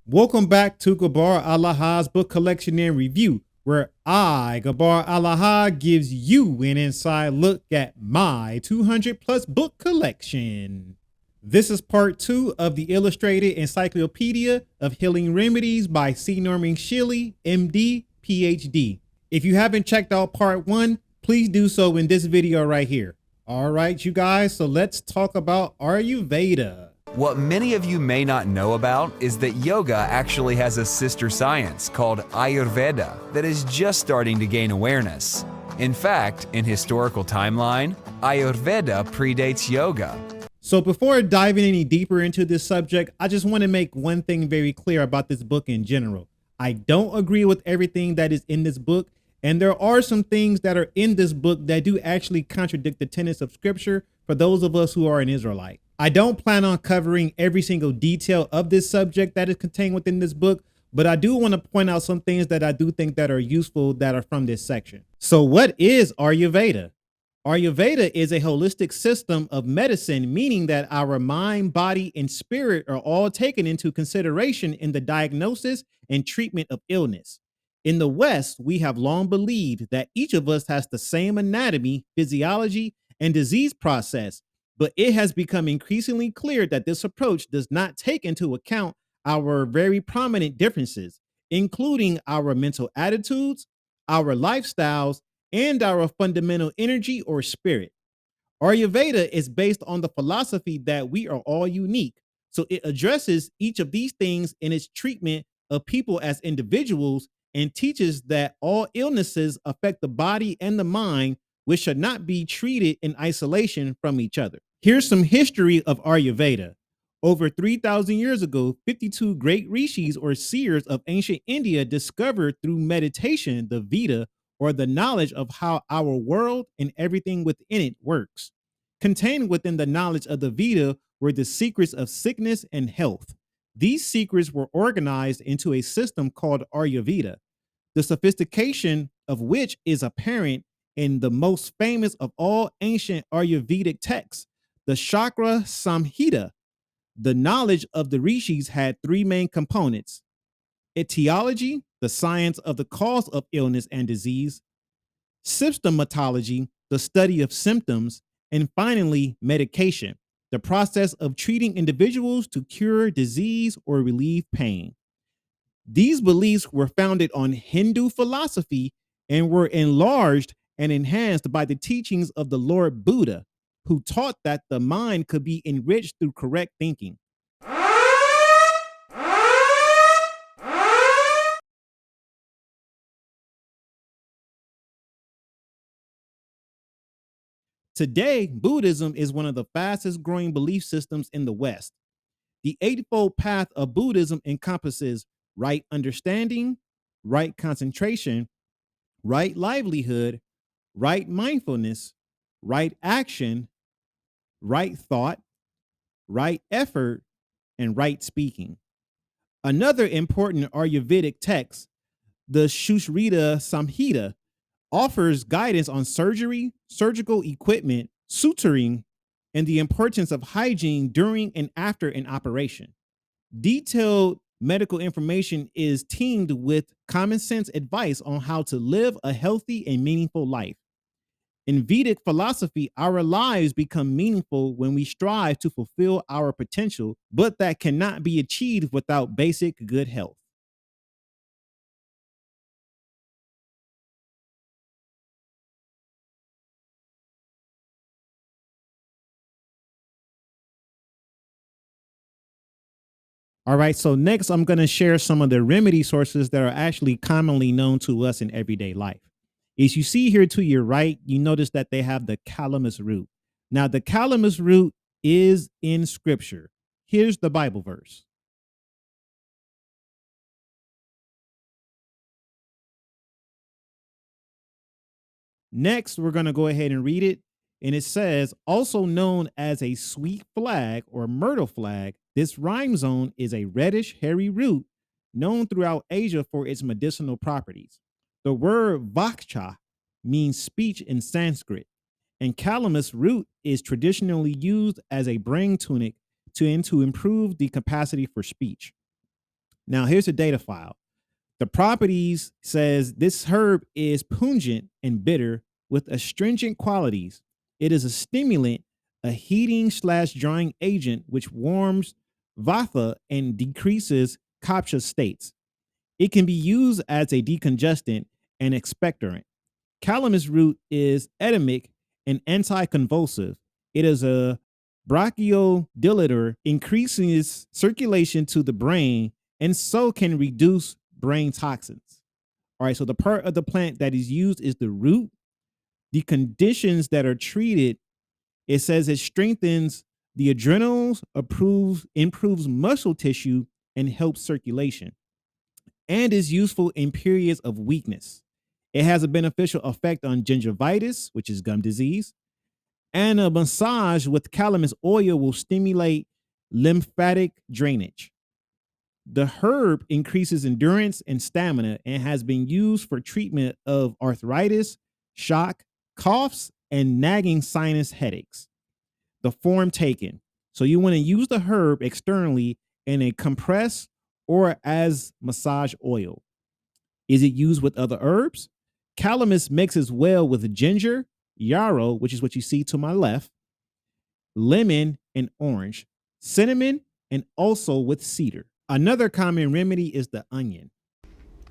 Welcome back to Gabbar-Alahah's book collection and review, where I, Gabbar-Alahah, gives you an inside look at my 200 plus book collection. This is part 2 of the illustrated Encyclopedia of Healing Remedies by C. Norman Shealy, MD, PhD. If you haven't checked out part 1, please do so in this video right here. All right, you guys, so let's talk about Ayurveda. What many of you may not know about is that yoga actually has a sister science called Ayurveda that is just starting to gain awareness. In fact, in historical timeline, Ayurveda predates yoga. So before diving any deeper into this subject, I just want to make one thing very clear about this book in general. I don't agree with everything that is in this book, and there are some things that are in this book that do actually contradict the tenets of scripture for those of us who are an Israelite. I don't plan on covering every single detail of this subject that is contained within this book, but I do want to point out some things that I do think that are useful that are from this section. So what is Ayurveda? Ayurveda is a holistic system of medicine, meaning that our mind, body, and spirit are all taken into consideration in the diagnosis and treatment of illness. In the West, we have long believed that each of us has the same anatomy, physiology, and disease process, but it has become increasingly clear that this approach does not take into account our very prominent differences, including our mental attitudes, our lifestyles, and our fundamental energy or spirit. Ayurveda is based on the philosophy that we are all unique. So it addresses each of these things in its treatment of people as individuals and teaches that all illnesses affect the body and the mind, which should not be treated in isolation from each other. Here's some history of Ayurveda. Over 3,000 years ago, 52 great rishis or seers of ancient India discovered through meditation the Veda, or the knowledge of how our world and everything within it works. Contained within the knowledge of the Veda were the secrets of sickness and health. These secrets were organized into a system called Ayurveda, the sophistication of which is apparent in the most famous of all ancient Ayurvedic texts, the Chakra Samhita. The knowledge of the rishis had three main components: etiology, the science of the cause of illness and disease; symptomatology, the study of symptoms; and finally, medication, the process of treating individuals to cure disease or relieve pain. These beliefs were founded on Hindu philosophy and were enlarged and enhanced by the teachings of the Lord Buddha, who taught that the mind could be enriched through correct thinking. Today, Buddhism is one of the fastest growing belief systems in the West. The Eightfold Path of Buddhism encompasses right understanding, right concentration, right livelihood, right mindfulness, right action, right thought, right effort, and right speaking. Another important Ayurvedic text, the Shushruta Samhita, offers guidance on surgery, surgical equipment, suturing, and the importance of hygiene during and after an operation. Detailed medical information is teamed with common sense advice on how to live a healthy and meaningful life. In Vedic philosophy, our lives become meaningful when we strive to fulfill our potential, but that cannot be achieved without basic good health. All right, so next I'm going to share some of the remedy sources that are actually commonly known to us in everyday life. As you see here to your right, you notice that they have the calamus root. Now, the calamus root is in scripture. Here's the Bible verse. Next, we're going to go ahead and read it. And it says, also known as a sweet flag or myrtle flag, this rhizome is a reddish, hairy root known throughout Asia for its medicinal properties. The word vaksha means speech in Sanskrit, and calamus root is traditionally used as a brain tonic to improve the capacity for speech. Now, here's the data file. The properties says this herb is pungent and bitter with astringent qualities. It is a stimulant, a heating slash drying agent, which warms vata and decreases kapha states. It can be used as a decongestant and expectorant. Calamus root is edetic and anticonvulsive. It is a bronchodilator, increases circulation to the brain, and so can reduce brain toxins. All right, so the part of the plant that is used is the root. The conditions that are treated, it says it strengthens the adrenals, improves muscle tissue, and helps circulation, and is useful in periods of weakness. It has a beneficial effect on gingivitis, which is gum disease, and a massage with calamus oil will stimulate lymphatic drainage. The herb increases endurance and stamina and has been used for treatment of arthritis, shock, coughs, and nagging sinus headaches. The form taken. So you want to use the herb externally in a compress or as massage oil. Is it used with other herbs? Calamus mixes well with ginger, yarrow, which is what you see to my left, lemon and orange, cinnamon, and also with cedar. Another common remedy is the onion.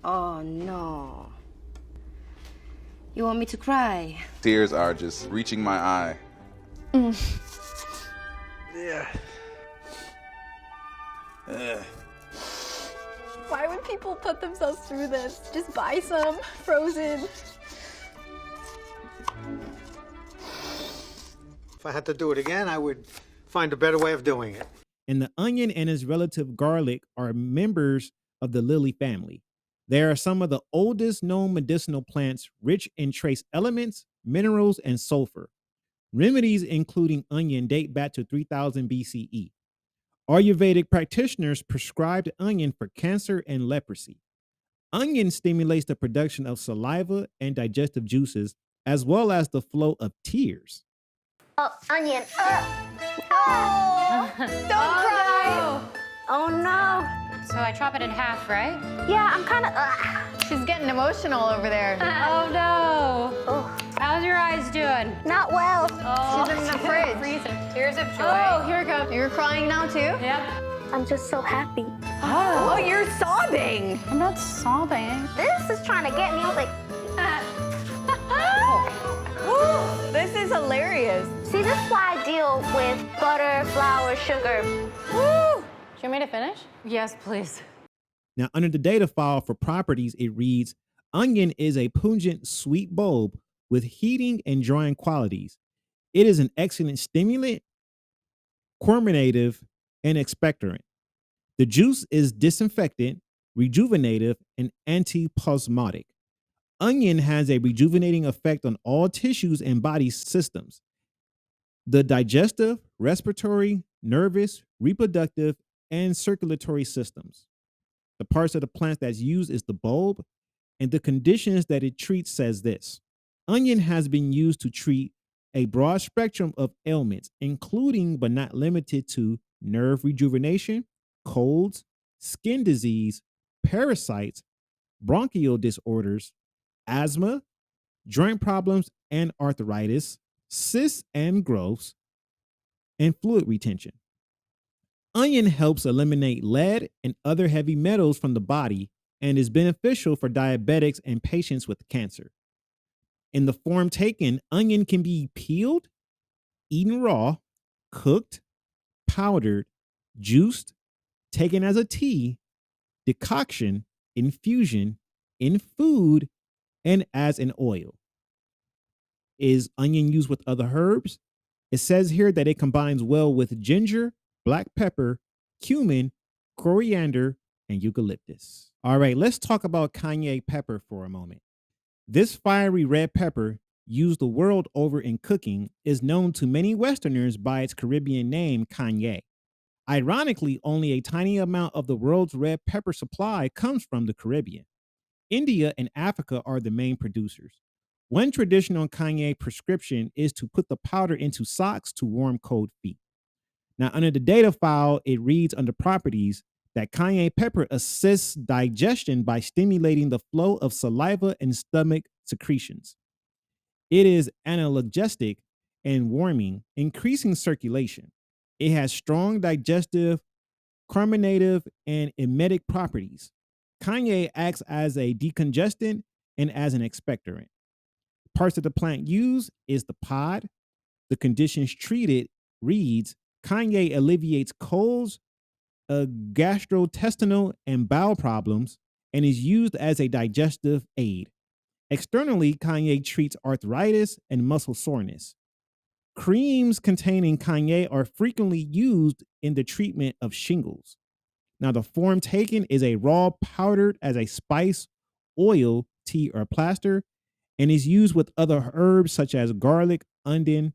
Oh no. You want me to cry? Tears are just reaching my eye. Yeah. Why would people put themselves through this? Just buy some frozen. If I had to do it again, I would find a better way of doing it. And the onion and its relative garlic are members of the lily family. They are some of the oldest known medicinal plants rich in trace elements, minerals, and sulfur. Remedies including onion date back to 3000 BCE. Ayurvedic practitioners prescribed onion for cancer and leprosy. Onion stimulates the production of saliva and digestive juices, as well as the flow of tears. Oh, onion. Don't cry. Oh no. So I chop it in half, right? Yeah, I'm kind of. She's getting emotional over there. Oh no. Oh, How's your eyes doing? not well. Oh, She's in the fridge. freezing. Tears of joy. Oh, here it comes. You're crying now too? Yep. I'm just so happy. Oh, you're sobbing. I'm not sobbing. This is trying to get me. I was like, This is hilarious. see, this is why I deal with butter, flour, sugar. Woo! Do you want me to finish? Yes, please. Now, under the data file for properties, it reads, onion is a pungent, sweet bulb with heating and drying qualities. It is an excellent stimulant, querminative, and expectorant. The juice is disinfectant, rejuvenative, and antispasmodic. Onion has a rejuvenating effect on all tissues and body systems. The digestive, respiratory, nervous, reproductive, and circulatory systems. The parts of the plant that's used is the bulb, and the conditions that it treats says this. Onion has been used to treat a broad spectrum of ailments, including but not limited to nerve rejuvenation, colds, skin disease, parasites, bronchial disorders, asthma, joint problems and arthritis, cysts and growths, and fluid retention. Onion helps eliminate lead and other heavy metals from the body and is beneficial for diabetics and patients with cancer. In the form taken, onion can be peeled, eaten raw, cooked, powdered, juiced, taken as a tea, decoction, infusion, in food, and as an oil. Is onion used with other herbs? It says here that it combines well with ginger, black pepper, cumin, coriander, and eucalyptus. All right, let's talk about cayenne pepper for a moment. This fiery red pepper, used the world over in cooking, is known to many Westerners by its Caribbean name, cayenne. Ironically, only a tiny amount of the world's red pepper supply comes from the Caribbean. India and Africa are the main producers. One traditional cayenne prescription is to put the powder into socks to warm cold feet. Now, under the data file, it reads under properties, that cayenne pepper assists digestion by stimulating the flow of saliva and stomach secretions. It is analgesic and warming, increasing circulation. It has strong digestive, carminative, and emetic properties. Cayenne acts as a decongestant and as an expectorant. Parts of the plant used is the pod. The conditions treated reads cayenne alleviates colds, gastrointestinal, and bowel problems, and is used as a digestive aid. Externally, cayenne treats arthritis and muscle soreness. Creams containing cayenne are frequently used in the treatment of shingles. Now, the form taken is a raw powdered as a spice, oil, tea, or plaster, and is used with other herbs such as garlic, onion,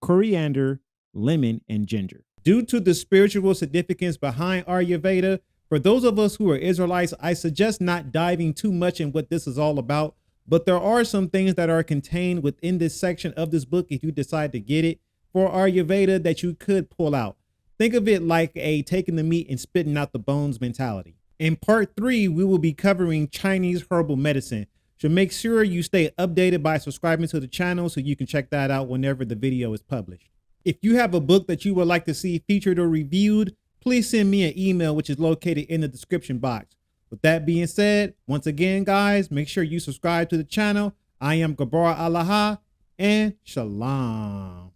coriander, lemon, and ginger. Due to the spiritual significance behind Ayurveda, for those of us who are Israelites, I suggest not diving too much in what this is all about, but there are some things that are contained within this section of this book, if you decide to get it, for Ayurveda that you could pull out. Think of it like a taking the meat and spitting out the bones mentality. In part 3, we will be covering Chinese herbal medicine. So make sure you stay updated by subscribing to the channel so you can check that out whenever the video is published. If you have a book that you would like to see featured or reviewed, please send me an email, which is located in the description box. With that being said, once again, guys, make sure you subscribe to the channel. I am Gabbar-Alahah, and Shalom.